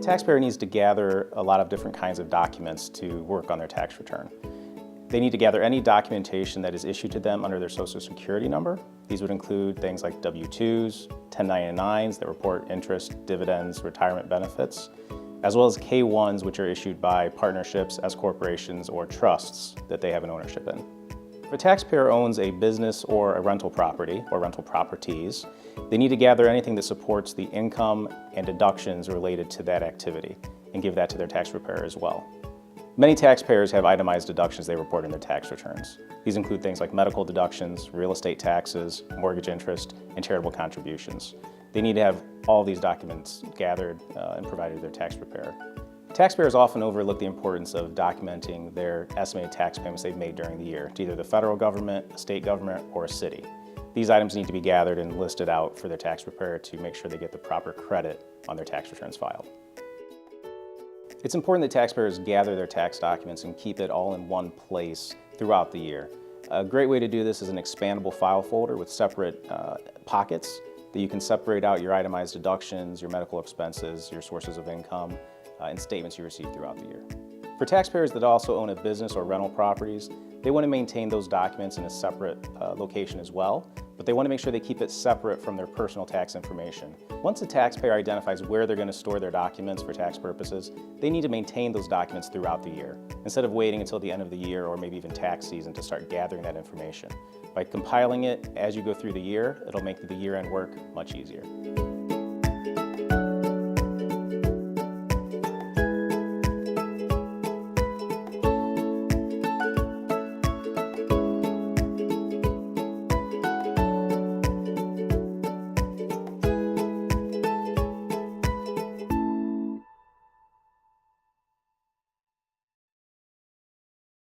taxpayer needs to gather a lot of different kinds of documents to work on their tax return. They need to gather any documentation that is issued to them under their Social Security number. These would include things like W-2s, 1099s that report interest, dividends, retirement benefits, as well as K-1s, which are issued by partnerships, S corporations, or trusts that they have an ownership in. If a taxpayer owns a business or a rental property or rental properties, they need to gather anything that supports the income and deductions related to that activity and give that to their tax preparer as well. Many taxpayers have itemized deductions they report in their tax returns. These include things like medical deductions, real estate taxes, mortgage interest, and charitable contributions. They need to have all these documents gathered and provided to their tax preparer. Taxpayers often overlook the importance of documenting their estimated tax payments they've made during the year to either the federal government, a state government, or a city. These items need to be gathered and listed out for their tax preparer to make sure they get the proper credit on their tax returns filed. It's important that taxpayers gather their tax documents and keep it all in one place throughout the year. A great way to do this is an expandable file folder with separate pockets that you can separate out your itemized deductions, your medical expenses, your sources of income, and statements you receive throughout the year. For taxpayers that also own a business or rental properties, they want to maintain those documents in a separate location as well, but they want to make sure they keep it separate from their personal tax information. Once a taxpayer identifies where they're going to store their documents for tax purposes, they need to maintain those documents throughout the year, instead of waiting until the end of the year or maybe even tax season to start gathering that information. By compiling it as you go through the year, it'll make the year-end work much easier.